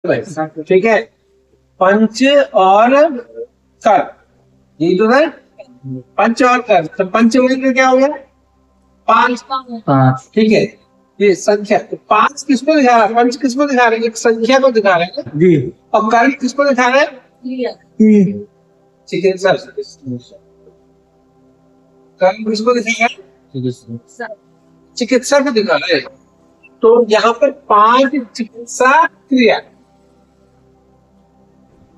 ठीक है, पंच और कर, ये तो है पंच और कर, तो पंच मिलकर क्या हो गया? पांच। पांच। ठीक है, ये संख्या तो पांच किसको दिखा रहा है? पंच किसको दिखा रहे हैं? एक संख्या को दिखा रहे हैं जी। और कर किसको दिखा रहे हैं? चिकित्सा। कर किसको दिखा रहे हैं? चिकित्सा को दिखा रहे हैं। तो यहाँ पर पांच चिकित्सा क्रिया,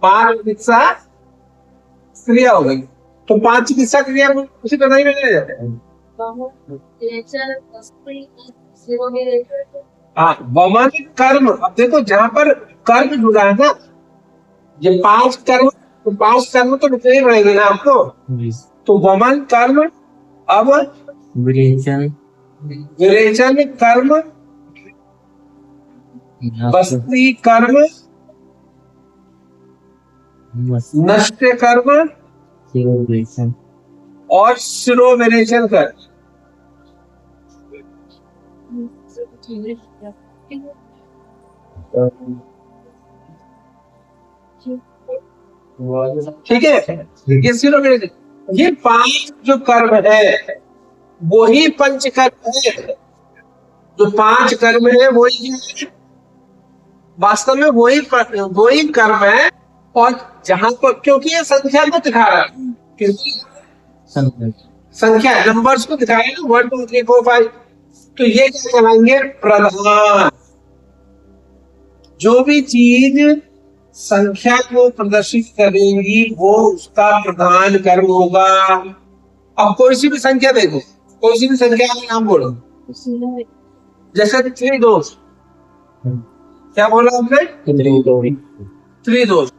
पांच चिकित्सा क्रिया हो गई। तो पांच चिकित्सा क्रिया उसी तरह ही बनाए जाते हैं। हाँ, वमन कर्म। अब देखो जहां पर कर्म जुड़ा है ना, ये पांच कर्म, तो पांच कर्म तो निकले ही रहेंगे ना आपको। तो वमन कर्म, अब विरेचन, विरेचन कर्म, बस्ती कर्म, नष्ट कर्म शिरोविरेचन और शिरोविरेचन कर्म। ठीक है, ये शिरोविरेचन, ये पांच जो कर्म है वही पंच कर्म है। जो पांच कर्म है वही वास्तव में वही कर्म है। और जहां पर, क्योंकि ये संख्या को दिखा रहा है, संख्या नंबर्स को दिखा रहा है ना, 1 2 3 4 5, तो ये क्या कहलाएंगे? प्रधान। जो भी चीज संख्या को प्रदर्शित करेंगी वो उसका प्रधान कर्म होगा। अब कोई सी भी संख्या देखो, कोई सी भी संख्या का नाम बोलो, जैसे त्रिदोष, क्या बोला आपने? त्रिदोष।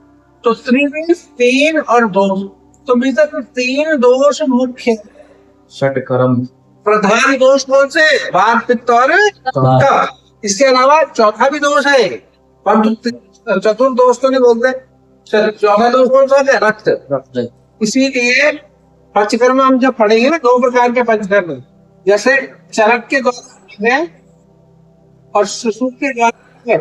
तो त्रि तीन और दोष, तो मिलता तो तीन दोष मुख्य। षटकर्म। प्रधान दोष कौन से? वात, पित्त और कफ। इसके अलावा चौथा भी दोष है, परंतु चतुर्थ दोष तो नहीं बोलते। चौथा दोष कौन सा है? रक्त। इसीलिए पंचकर्म हम जब पढ़ेंगे ना, दो प्रकार के पंचकर्म, जैसे चरक के द्वारा और सुसुप्त के द्वारा।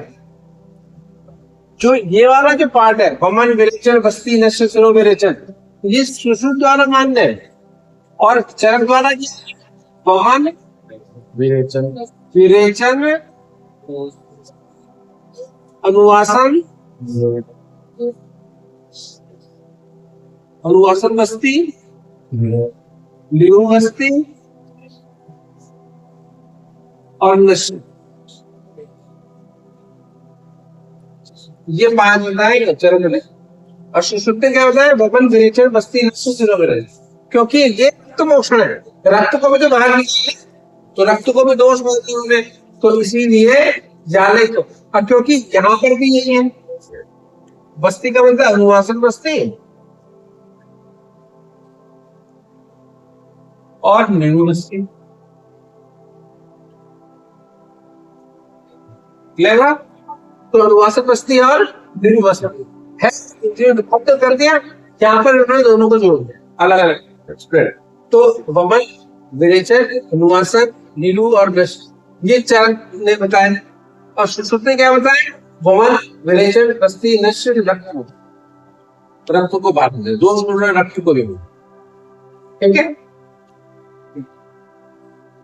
जो ये वाला जो पार्ट है, वमन, विरेचन, बस्ती, नष्ट, शिरोविरेचन, ये सुसुप्त द्वारा मान्य है। और चरक द्वारा वमन, विरेचन, अनुवासन, बस्ती, लिंग बस्ती और नष्ट, ये पांच बताए चरण में। और सुषुप्ति क्या होता है? वमन, विरेचन, बस्ती, नष्ट, शिरोविरेचन। क्योंकि ये रक्त मोक्षण है, रक्त को भी तो बाहर निकाले, तो रक्त को भी दोष बोलते होंगे, तो इसीलिए जाले को। और क्योंकि यहाँ पर भी यही है, बस्ती का मतलब अनुवासन बस्ती और निर्णु बस्ती। क्लियर? तो अनुवासन बस्ती और निर्णु बस्ती है, तो कर दिया। यहाँ पर उन्होंने दोनों को जोड़ दिया अलग अलग। तो वमन, विरेचन, अनुवासन, नीलू और नष्ट, ये चार ने बताया। और सुसुप्त ने क्या बताया? वमन, विरेचन, बस्ती, नष्ट, रक्त को बांट दे, दोष रक्त को भी। ठीक है।